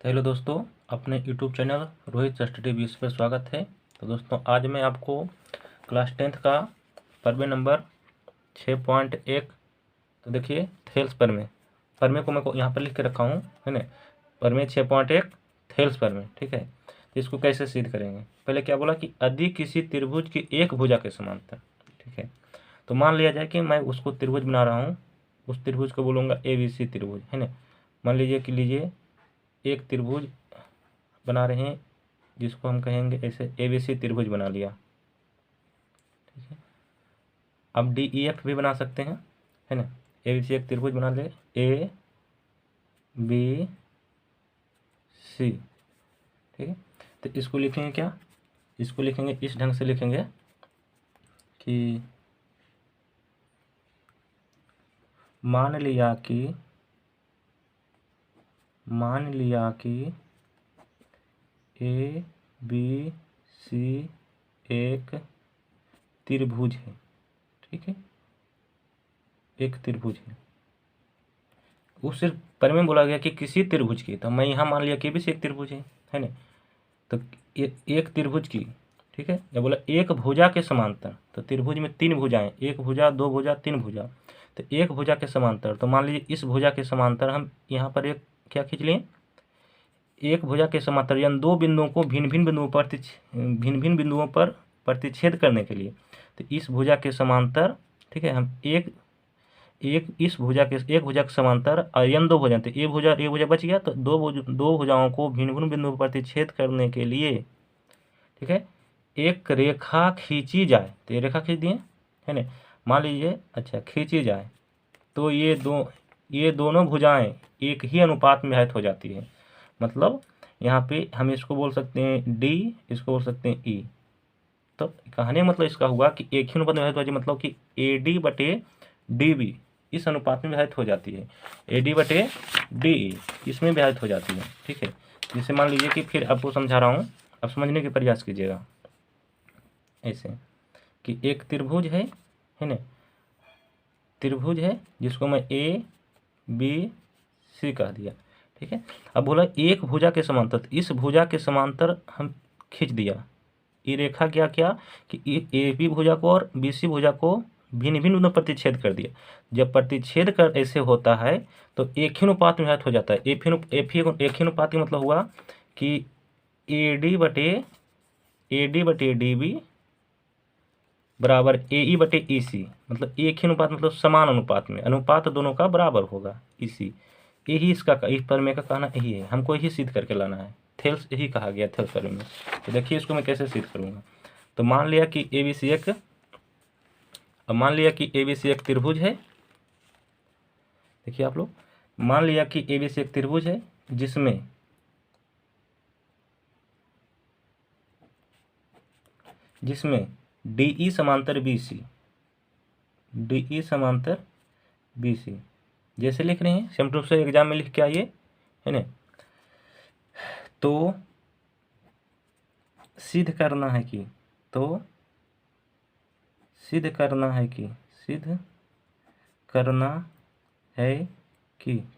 तो हेलो दोस्तों, अपने YouTube channel Rohit study views पर स्वागत है। तो दोस्तों, आज मैं आपको क्लास 10th का प्रमेय नंबर 6.1 तो देखिए थेल्स प्रमेय को मैं यहाँ पर लिख के रखा हूँ, है ना। प्रमेय 6.1 थेल्स प्रमेय, ठीक है। तो इसको कैसे सिद्ध करेंगे? पहले क्या बोला कि यदि किसी त्रिभुज की एक भुजा के समांतर, ठीक है। तो मान लिया जाए कि मैं उसको त्रिभुज बना रहा हूँ, उस त्रिभुज को बोलूँगा ABC त्रिभुज, है ना। मान लीजिए एक त्रिभुज बना रहे हैं जिसको हम कहेंगे ऐसे ABC त्रिभुज बना लिया, ठीक है। अब DEF भी बना सकते हैं, है ना। ABC एक त्रिभुज बना ले ABC, ठीक है। तो इसको लिखेंगे क्या? इसको लिखेंगे इस ढंग से लिखेंगे कि मान लिया कि ABC एक त्रिभुज है, ठीक है। एक त्रिभुज है, वो सिर्फ प्रमेय में बोला गया कि किसी त्रिभुज की, तो मैं यहाँ मान लिया कि ABC एक त्रिभुज है ना। तो एक त्रिभुज की, ठीक है। जब बोला एक भुजा के समांतर, तो त्रिभुज में तीन भुजाएं, एक भुजा, दो भुजा, तीन भुजा। तो एक भुजा के समांतर, तो मान लीजिए इस भुजा के समांतर हम यहाँ पर एक क्या खींच लिए, एक भुजा के समांतर, यानी दो बिंदुओं को भिन्न भिन्न बिंदुओं पर प्रतिच्छेद करने के लिए, तो इस भुजा के समांतर, ठीक है, हम एक इस भुजा के एक भुजा के समांतर यन दो भुजा, तो एक भुजा बच गया, तो दो भुजाओं को भिन्न भिन्न बिंदुओं पर प्रतिच्छेद करने के लिए, ठीक है, एक रेखा खींची जाए। तो ये रेखा खींच दिए, है ना। मान लीजिए अच्छा खींची जाए, तो ये दोनों भुजाएं एक ही अनुपात में विभाजित हो जाती है। मतलब यहाँ पे हम इसको बोल सकते हैं D, इसको बोल सकते हैं E। तो कहने मतलब इसका हुआ कि एक ही अनुपात में विभाजित हो जाए, मतलब कि AD बटे DB इस अनुपात में विभाजित हो जाती है। AD बटे DE इसमें विभाजित हो जाती है, ठीक है। जिसे मान लीजिए कि फिर आपको समझा रहा हूँ, अब समझने के प्रयास कीजिएगा। ऐसे कि एक त्रिभुज है ना, त्रिभुज है जिसको मैं ABC कह दिया, ठीक है। अब बोला एक भुजा के समांतर, तो इस भुजा के समांतर हम खींच दिया। ये रेखा क्या कि AB भुजा को और BC भुजा को भिन्न भिन्न प्रतिच्छेद कर दिया। जब प्रतिच्छेद कर ऐसे होता है तो एक ही अनुपात में विभाजित हो जाता है। एक ही अनुपात का मतलब हुआ कि AD बटे DB बराबर AE बटे EC, मतलब एक ही अनुपात, मतलब समान अनुपात में, अनुपात दोनों का बराबर होगा। EC यही इसका इस प्रमेय का कहना यही है, हमको यही सिद्ध करके लाना है। थेल्स यही कहा गया थेल्स प्रमेय में। तो देखिए इसको मैं कैसे सिद्ध करूँगा। तो मान लिया कि ABC एक त्रिभुज है। देखिए आप लोग, मान लिया कि ABC एक त्रिभुज है जिसमें DE समांतर BC जैसे लिख रहे हैं सेम रूप से एग्जाम में लिख के आइए, है ना। तो सिद्ध करना है कि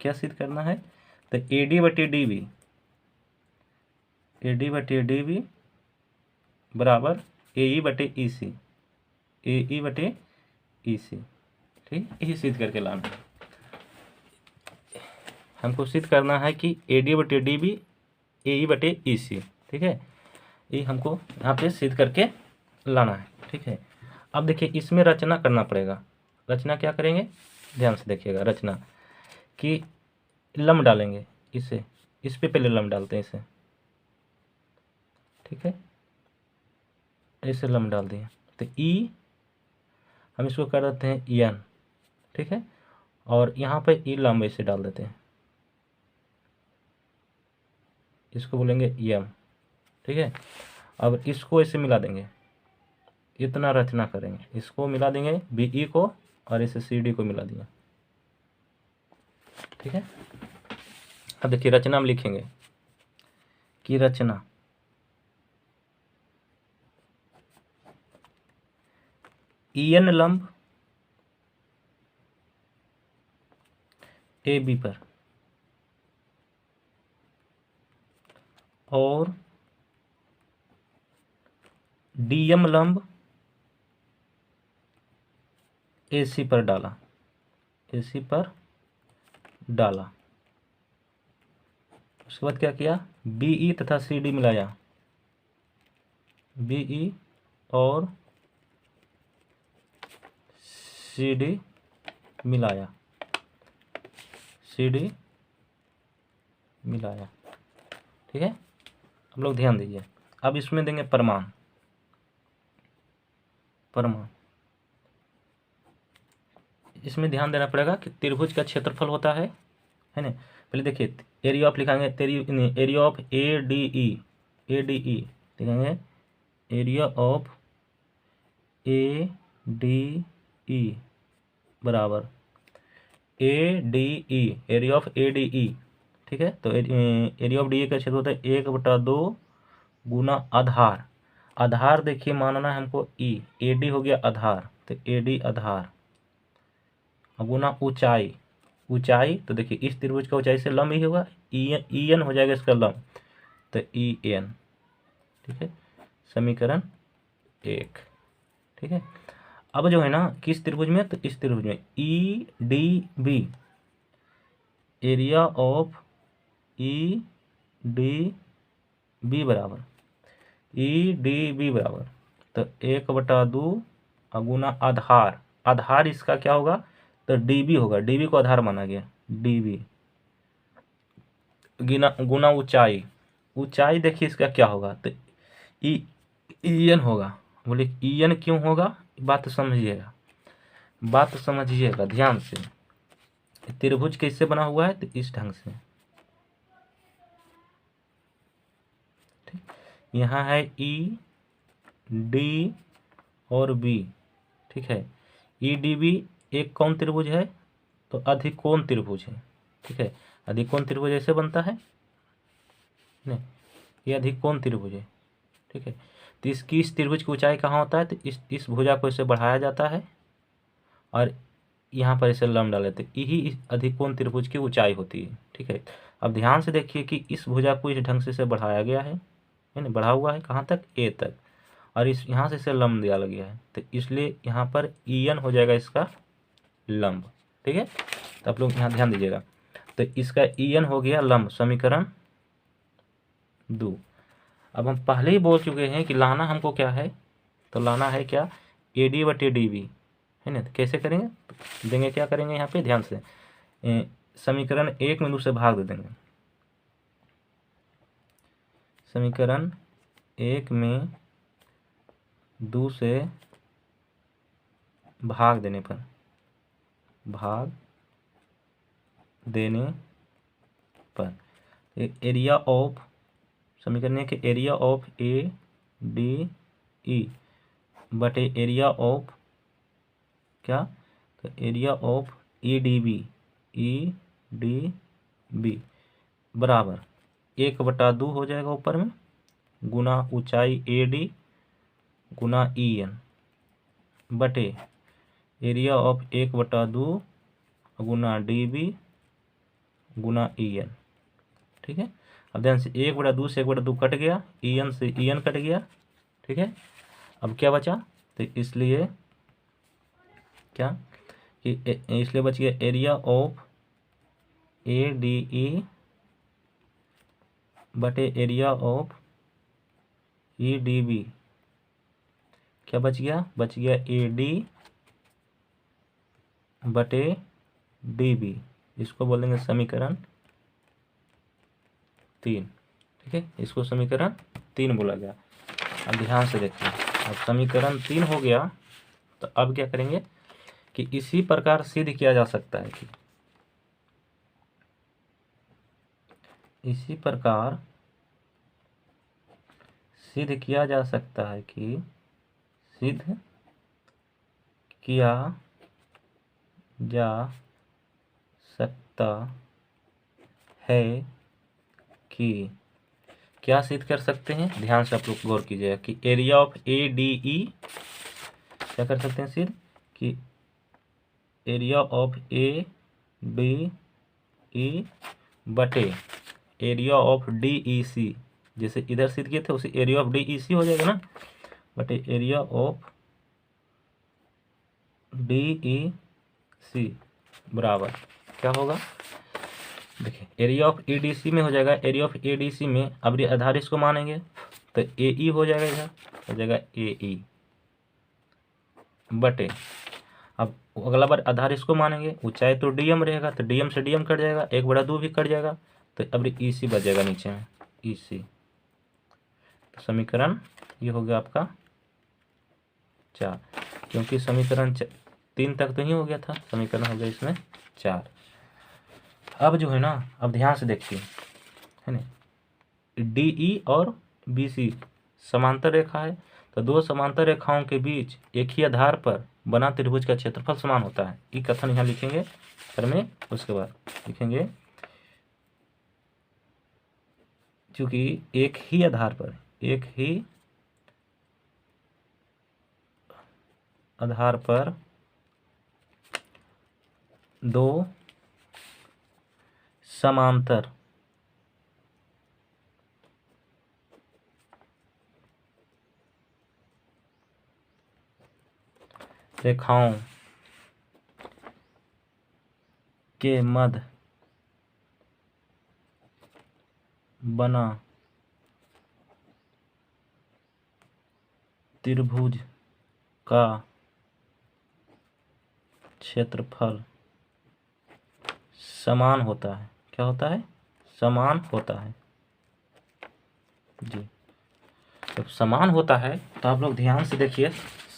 क्या सिद्ध करना है? तो AD बटे DB बराबर AE बटे EC, ठीक। यही सिद्ध करके लाना है। हमको सिद्ध करना है कि AD बटे DB AE बटे EC, ठीक है। ये हमको यहाँ पे सिद्ध करके लाना है, ठीक है। अब देखिए इसमें रचना करना पड़ेगा। रचना क्या करेंगे, ध्यान से देखिएगा। रचना कि लंब डालेंगे, इस पे पहले लंब डालते हैं इसे, ठीक है। ऐसे लंब डाल दिए, तो E हम इसको कर देते हैं N, ठीक है। और यहाँ पे E लंब ऐसे डाल देते हैं, इसको बोलेंगे M, ठीक है। अब इसको ऐसे मिला देंगे, इतना रचना करेंगे, इसको मिला देंगे BE को और इसे CD को मिला दिया, ठीक है। अब देखिए रचना में लिखेंगे कि रचना EN लंब AB पर, और डीएम लंब एसी पर डाला, एसी पर डाला। उसके बाद क्या किया, बीई तथा सीडी मिलाया, बीई और सीडी मिलाया, सीडी मिलाया। ठीक है, आप लोग ध्यान दीजिए। अब इसमें देंगे परिमाण, परिमाण इसमें ध्यान देना पड़ेगा कि त्रिभुज का क्षेत्रफल होता है ना। पहले देखिए एरिया ऑफ लिखाएंगे, area of A D E, A D E लिखेंगे, area of A D E बराबर A D E, area of A D E. ठीक है, तो एरिया ऑफ डी ए का क्षेत्र होता है 1/2 गुना आधार। आधार देखिए मानना है हमको ई, ए डी हो गया आधार, तो ए डी आधार गुना ऊंचाई, ऊंचाई तो देखिए इस त्रिभुज का ऊंचाई से लंब ही होगा, ई एन हो जाएगा इसका लंब, तो ई एन। ठीक है, समीकरण 1। ठीक है, अब जो है ना किस त्रिभुज में, तो इस त्रिभुज में E D B, area of E D B बराबर, ई डी बी बराबर तो 1/2 गुना आधार, आधार इसका क्या होगा, तो डीबी होगा, डीबी को आधार माना गया, डीबी गुना ऊंचाई, ऊंचाई देखिए इसका क्या होगा, तो ई एन होगा। बोले ई एन क्यों होगा, बात समझिएगा, बात समझिएगा ध्यान से। त्रिभुज कैसे बना हुआ है, तो इस ढंग से, ठीक, यहाँ है ई डी और बी। ठीक है, ई डी बी एक कौन त्रिभुज है, तो अधिकोण त्रिभुज है। ठीक है, अधिकोण त्रिभुज ऐसे बनता है नहीं, ये अधिकोण त्रिभुज है। ठीक है, तो इसकी इस त्रिभुज की ऊंचाई कहाँ होता है, तो इस भुजा को इसे बढ़ाया जाता है और यहाँ पर इसे लंब डाले, तो यही इस अधिकोण त्रिभुज की ऊंचाई होती है। ठीक है, अब ध्यान से देखिए कि इस भुजा को इस ढंग से इसे बढ़ाया गया है ना, बढ़ा हुआ है कहाँ तक, ए तक, और इस यहाँ से इसे लंब दिया गया है, तो इसलिए यहाँ पर ई एन हो जाएगा इसका लंब। ठीक है, तो आप लोग यहाँ ध्यान दीजिएगा, तो इसका ई एन हो गया लंब, समीकरण 2। अब हम पहले ही बोल चुके हैं कि लाना हमको क्या है, तो लाना है क्या, ए डी बटे डी बी है ना। तो कैसे करेंगे, तो देंगे क्या करेंगे यहाँ पे ध्यान से, समीकरण 1 में 2 से भाग दे देंगे, समीकरण 1 में 2 से भाग देने पर, भाग देने पर एरिया ऑफ, समीकरण के area of A D E बटे एरिया ऑफ क्या, तो area of E D B, E D B बराबर 1/2 हो जाएगा ऊपर में, गुना ऊंचाई ए डी गुना ई एन बटे एरिया ऑफ 1/2 गुना डी बी गुना ई एन। ठीक है, अब ध्यान से 1/2 से 1/2 कट गया, ई एन से ई एन कट गया। ठीक है, अब क्या बचा, तो इसलिए क्या कि इसलिए बच गया area of A D E बटे area of E D B, क्या बच गया, बच गया ए डी बटे डी बी, इसको बोलेंगे समीकरण 3। ठीक है, इसको समीकरण 3 बोला गया। अब ध्यान से देखिए, अब समीकरण 3 हो गया, तो अब क्या करेंगे कि इसी प्रकार सिद्ध किया जा सकता है कि, इसी प्रकार सिद्ध किया जा सकता है कि, सिद्ध किया जा सकता है कि, क्या सिद्ध कर सकते हैं, ध्यान से आप लोग गौर कीजिएगा कि area of A D E क्या कर सकते हैं सिद्ध, कि area of A D E बटे area of D E C जैसे इधर सिद्ध किए थे उसी area of D E C हो जाएगा ना, but area of D E C बराबर क्या होगा, देखिए area of A D C में हो जाएगा, area of A D C में अब ये आधार इसको मानेंगे तो ए ई हो जाएगा, इधर हो जाएगा ए ई बटे, अब अगला बार आधार इसको मानेंगे, ऊंचाई तो डीएम रहेगा तो डीएम से डीएम कट जाएगा, 1/2 भी कट जाएगा तो अब ई सी बच जाएगा नीचे में ई सी। तो समीकरण ये हो गया आपका 4, क्योंकि समीकरण 3 तक तो ही हो गया था, समीकरण हो गया इसमें 4। अब जो है ना, अब ध्यान से देखिए है ना, डी ई और बी सी समांतर रेखा है, तो दो समांतर रेखाओं के बीच एक ही आधार पर बना त्रिभुज का क्षेत्रफल समान होता है। ये कथन यहाँ लिखेंगे पर में, उसके बाद लिखेंगे क्योंकि एक ही आधार पर दो समांतर रेखाओं के मध्य बना त्रिभुज का क्षेत्रफल समान होता है। क्या होता है? समान होता है जी। जब समान होता है तो आप लोग ध्यान से देखिए,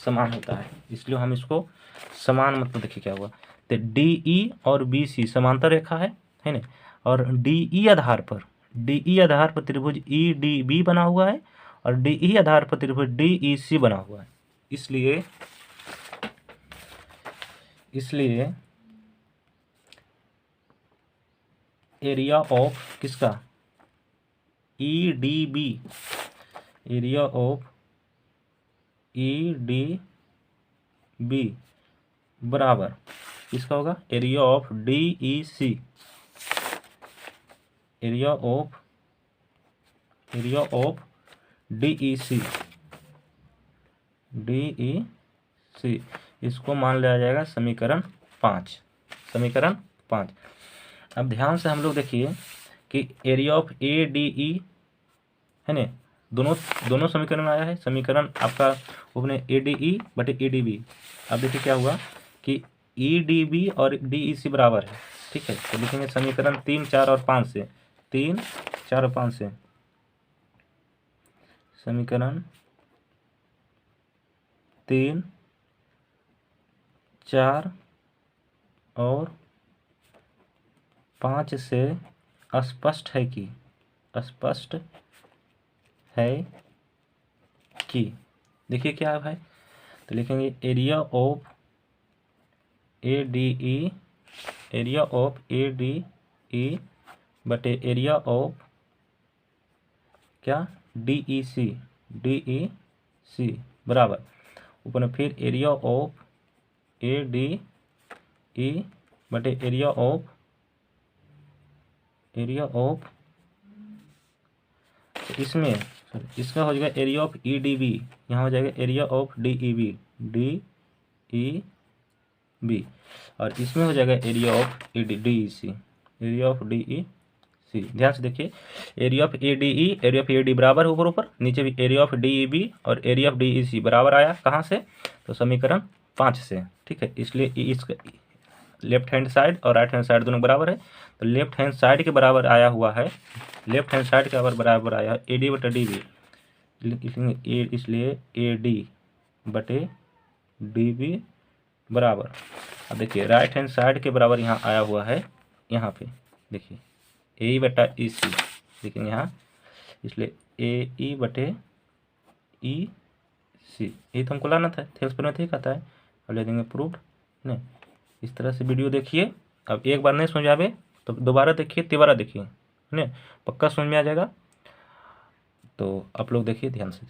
समान होता है इसलिए हम इसको समान मतलब देखिए क्या हुआ, तो डी ई और बी सी समांतर रेखा है ना, और डी ई आधार पर त्रिभुज ई डी बी बना हुआ है और डी ई आधार पर त्रिभुज डी ई सी बना हुआ है। इसलिए एरिया ऑफ किसका, E D B, area of E D B बराबर किसका होगा, area of D E C, area of D E C, इसको मान लिया जाएगा समीकरण 5। अब ध्यान से हम लोग देखिए कि एरिया ऑफ ए डी ई है ना, दोनों समीकरण आया है, समीकरण आपका अपने ए डी ई बटे ए डी बी। अब देखिए क्या हुआ कि ई डी बी और डी ई सी बराबर है, ठीक है, तो लिखेंगे समीकरण 3, 4 और 5 से, 3, 4 और 5 से, समीकरण 3, 4 और 5 से स्पष्ट है कि देखिए क्या है भाई, तो लिखेंगे area of A D E बटे एरिया ऑफ क्या, डी ई सी बराबर ऊपर में फिर area of A D E बटे एरिया ऑफ इसमें इसका हो जाएगा area of E D B, यहाँ हो जाएगा area of D E B और इसमें हो जाएगा area of D E C, area of D E C. ध्यान से देखिए, area of A D E, area of A D बराबर ऊपर नीचे भी area of D E B और area of D E C बराबर आया कहाँ से, तो समीकरण 5 से, ठीक है। इसलिए इसका लेफ्ट हैंड साइड और राइट हैंड साइड दोनों बराबर है, तो लेफ्ट हैंड साइड के बराबर आया हुआ है, लेफ्ट हैंड साइड के बराबर आया है ए डी बटे डी बी, इसलिए ए डी बटे डी बी बराबर, अब देखिए राइट हैंड साइड के बराबर यहाँ आया हुआ है, यहाँ पे देखिए ए बटा ई सी, लेकिन यहाँ इसलिए ए ई बटे ई सी, यही तो हमको लाना था, थेल्स पर में ठीक आता है, अब ले देंगे प्रूफ नहीं। इस तरह से वीडियो देखिए, अब एक बार नहीं समझ आवे तो दोबारा देखिए, तिबारा देखिए, है ना, पक्का समझ में आ जाएगा। तो आप लोग देखिए ध्यान से।